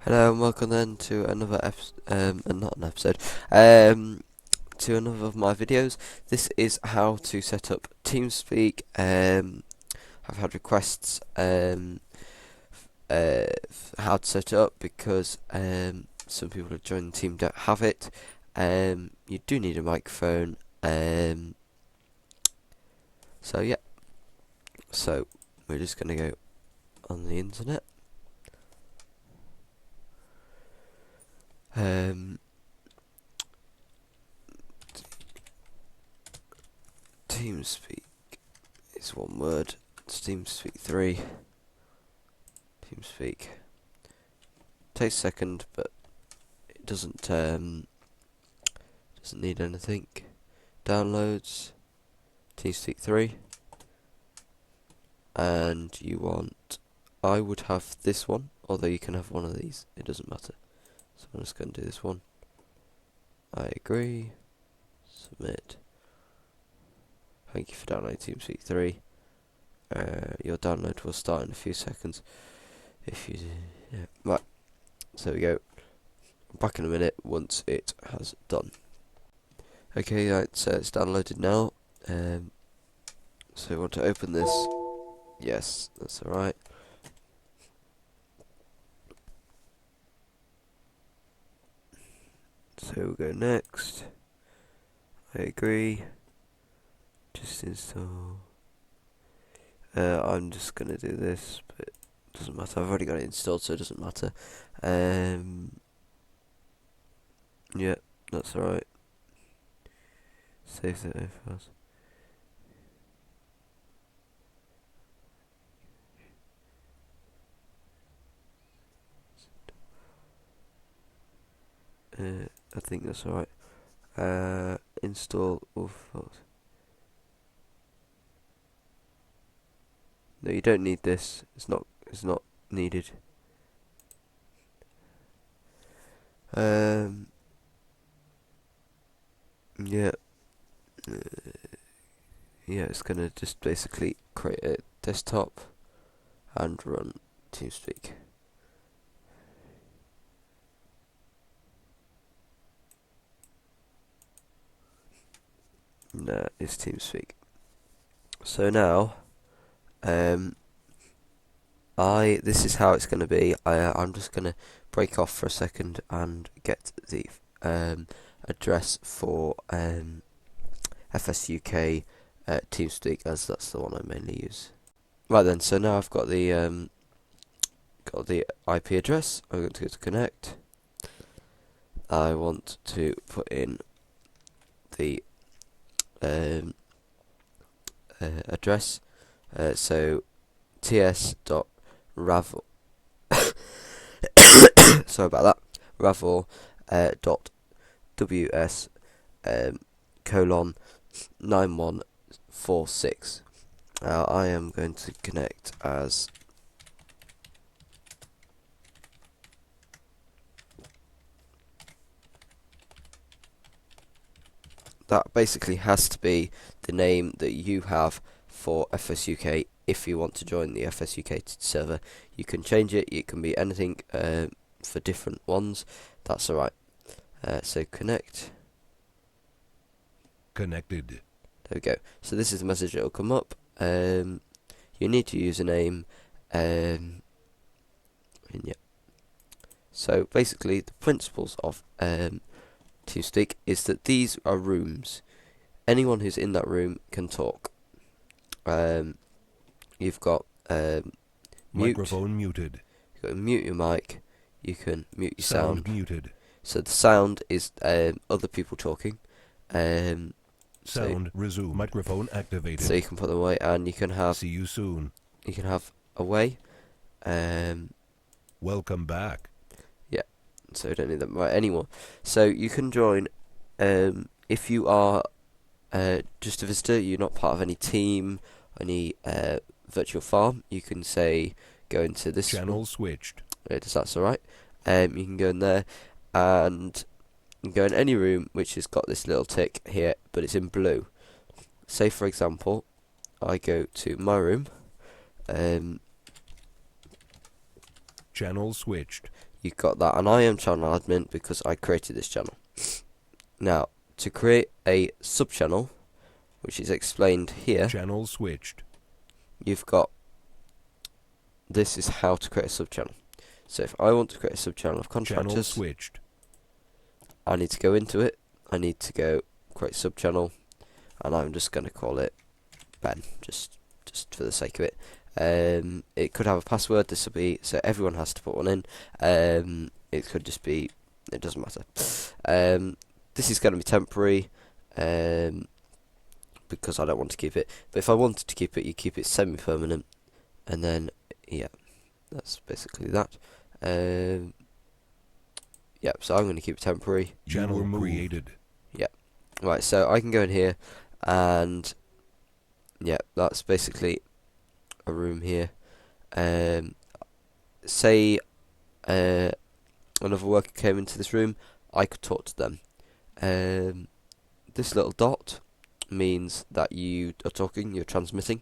Hello and welcome then to another not an episode, to another of my videos. This is how to set up Teamspeak. I've had requests how to set it up because some people who joined the team don't have it. You do need a microphone. So yeah, so we're just gonna go on the internet. Teamspeak is one word. It's Teamspeak 3. Teamspeak takes a second, but it doesn't need anything. Downloads Teamspeak 3, and you want. I would have this one, although you can have one of these. It doesn't matter. So I'm just going to do this one. I agree. Submit. Thank you for downloading Teamspeak 3. Your download will start in a few seconds. If you, yeah, right. So we go. Back in a minute once it has done. Okay, right, so it's downloaded now. So we want to open this. Yes, that's alright. So we'll go next. I agree. Just install. I'm just gonna do this, but it doesn't matter. I've already got it installed, so it doesn't matter. Yeah, that's alright. Save the files. I think that's alright. Install all files. No, you don't need this. It's not needed. Yeah. Yeah, it's gonna just basically create a desktop and run Teamspeak. No, it's Teamspeak. So now, this is how it's gonna be. I'm just gonna break off for a second and get the address for FSUK Teamspeak, as that's the one I mainly use. Right then, so now I've got the IP address. I'm going to go to connect. I want to put in the address. So ts.razor. Sorry about that. razor.ws colon 9146. I am going to connect as that. Basically has to be the name that you have for FSUK. If you want to join the FSUK server, you can change it. It can be anything for different ones. That's alright. So connect. Connected. There we go. So this is the message that will come up. You need to use a name. And yeah. So basically, the principles of Teamspeak is that these are rooms. Anyone who's in that room can talk. You've got Microphone muted. You've got to mute your mic. You can mute your sound. Muted. So the sound is other people talking. Sound resume. Microphone activated. So you can put them away, and you can have. See you soon. You can have away. Welcome back. Yeah. So you don't need them right anymore. So you can join if you are just a visitor. You're not part of any team, any virtual farm. You can say go into this channel switched. That's alright. You can go in there and you can go in any room which has got this little tick here, but it's in blue. Say for example, I go to my room. Channel switched. you've got that, and I am channel admin because I created this channel. Now, to create a sub-channel, which is explained here, Channel switched. you've got, this is how to create a sub-channel. So if I want to create a sub-channel of Channel contractors, switched. I need to go into it, I need to go create sub-channel, and I'm just going to call it Ben, just for the sake of it. It could have a password, this will be, so everyone has to put one in. It could just be, it doesn't matter. This is going to be temporary, because I don't want to keep it. But if I wanted to keep it, you keep it semi-permanent, and then, yeah, that's basically that. Yeah, so I'm going to keep it temporary. Channel created. Right, so I can go in here, and, yeah, that's basically a room here. Say another worker came into this room, I could talk to them. This little dot means that you are talking, you're transmitting.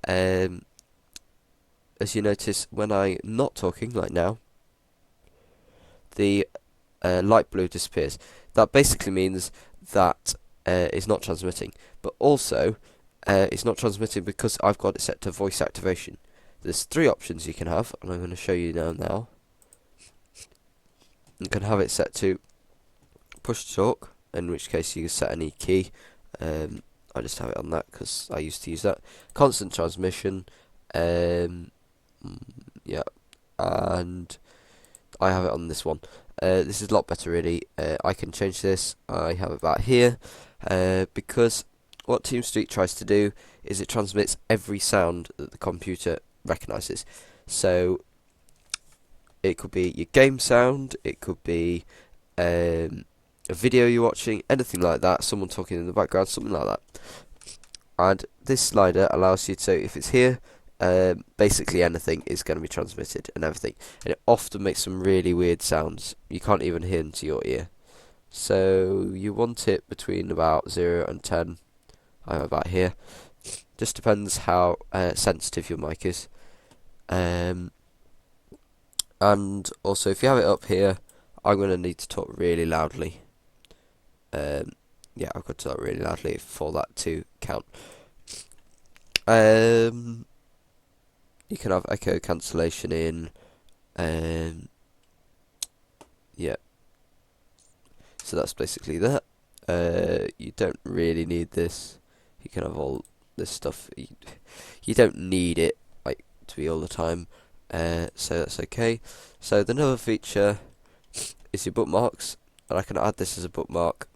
As you notice, when I'm not talking, like now, the light blue disappears. That basically means that it's not transmitting, but also it's not transmitting because I've got it set to voice activation. There's 3 options you can have, and I'm going to show you now. You can have it set to push to talk, in which case you can set any key. I just have it on that because I used to use that. Constant transmission, yeah, and I have it on this one. This is a lot better really. I can change this. I have it back here, because what Teamspeak tries to do is it transmits every sound that the computer recognises. So it could be your game sound, it could be a video you're watching, anything like that, someone talking in the background, something like that. And this slider allows you to, if it's here, basically anything is going to be transmitted and everything. And it often makes some really weird sounds. You can't even hear into your ear. So you want it between about 0 and 10. I'm about here. Just depends how sensitive your mic is. And also, if you have it up here, I'm going to need to talk really loudly. Yeah, I've got to talk really loudly for that to count. You can have echo cancellation in. Yeah. So that's basically that. You don't really need this. You can have all this stuff. You don't need it like to be all the time. So that's okay. So the other feature is your bookmarks, and I can add this as a bookmark,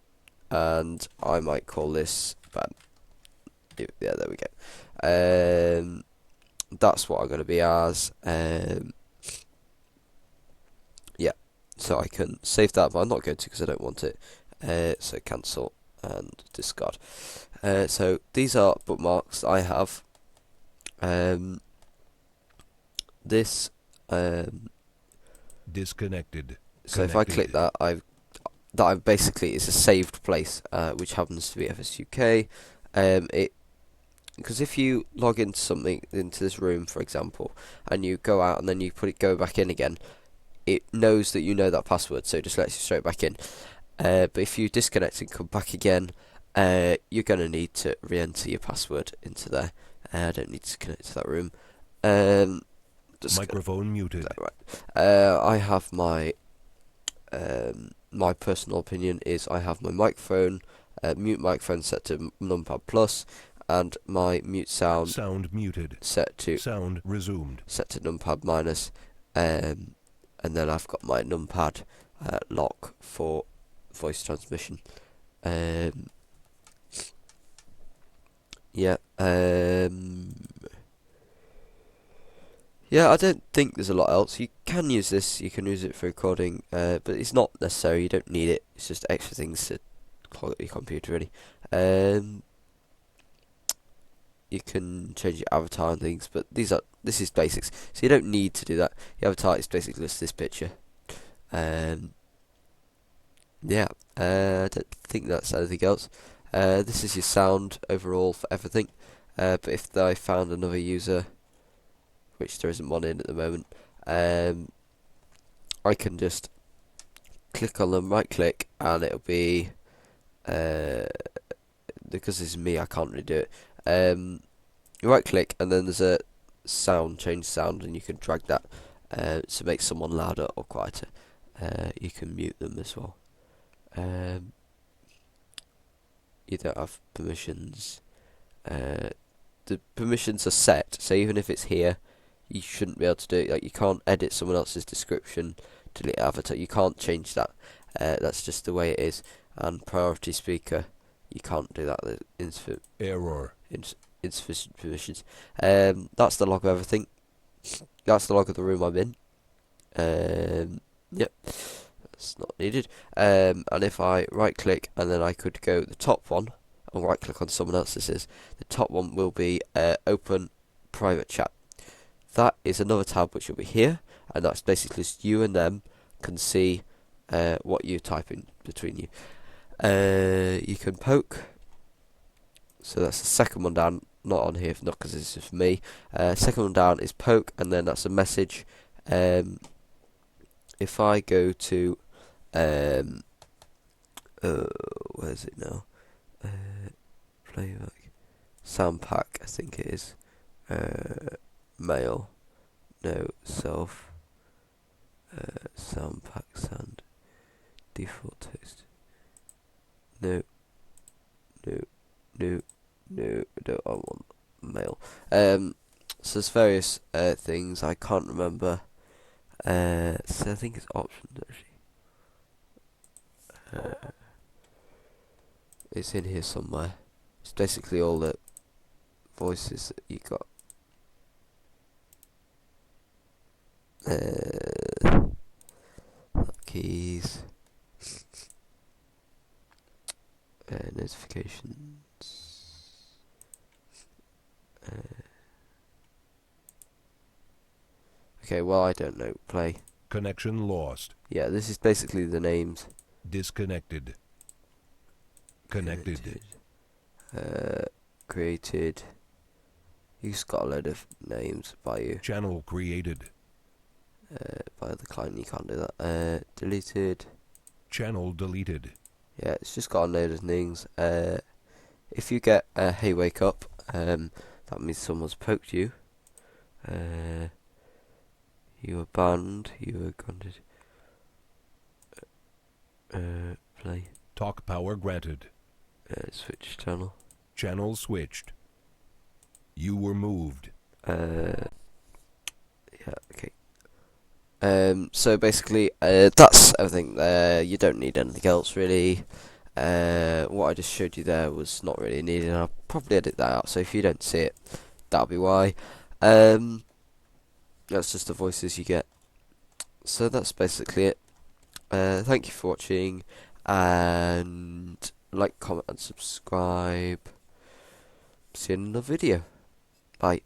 and I might call this bad. Yeah, there we go. That's what I'm going to be as. Yeah, so I can save that, but I'm not going to because I don't want it. So cancel and discard. So these are bookmarks I have. This. Disconnected. So if I click that, I've basically it's a saved place, which happens to be FSUK. Because if you log into something into this room, for example, and you go out and then you go back in again, it knows that you know that password, so it just lets you straight back in. But if you disconnect and come back again, you're going to need to re-enter your password into there. I don't need to connect to that room. Microphone muted. Right. I have my my personal opinion is I have my microphone, mute microphone set to numpad plus, and my mute sound muted. Set to resumed. Set to numpad minus, and then I've got my numpad lock for voice transmission. Yeah. Yeah, I don't think there's a lot else. You can use this, you can use it for recording, but it's not necessary, you don't need it. It's just extra things to clog up your computer, really. You can change your avatar and things, but this is basics, so you don't need to do that. Your avatar is basically just this picture. Yeah, I don't think that's anything else. This is your sound overall for everything, but if I found another user, which there isn't one in at the moment, I can just click on them, right click, and it'll be because this is me, I can't really do it. You right click, and then there's a sound, change sound, and you can drag that to make someone louder or quieter. You can mute them as well. You don't have permissions. The permissions are set, so even if it's here, you shouldn't be able to do it. Like, you can't edit someone else's description, delete avatar. You can't change that. That's just the way it is. And priority speaker, you can't do that. Error. Insufficient permissions. That's the log of everything. That's the log of the room I'm in. Yep, that's not needed. And if I right click, and then I could go the top one and right click on someone else's. The top one will be open private chat. That is another tab which will be here, and that's basically just you and them can see what you type in between you. You can poke. So that's the second one down, not on here, not because this is for me. Second one down is poke, and then that's a message. If I go to, where is it now? Playback, sound pack, I think it is. Mail, no, self, sound pack, sound, default text. No, don't I want mail. So there's various things I can't remember. So I think it's options actually. It's in here somewhere. It's basically all the voices that you got. Keys. Notifications. Okay, well, I don't know. Play. Connection lost. Yeah, this is basically the names. Disconnected. Connected. Created. You just got a load of names by you. Channel created. By the client, you can't do that. Deleted. Channel deleted. Yeah, it's just got a load of things. If you get hey wake up, that means someone's poked you. You were banned. You were granted. Play. Talk power granted. Switch channel. Channel switched. You were moved. Yeah, okay. So basically, that's everything. You don't need anything else really. What I just showed you there was not really needed, and I'll probably edit that out. So if you don't see it, that'll be why. That's just the voices you get. So that's basically it. Thank you for watching, and like, comment, and subscribe. See you in another video. Bye.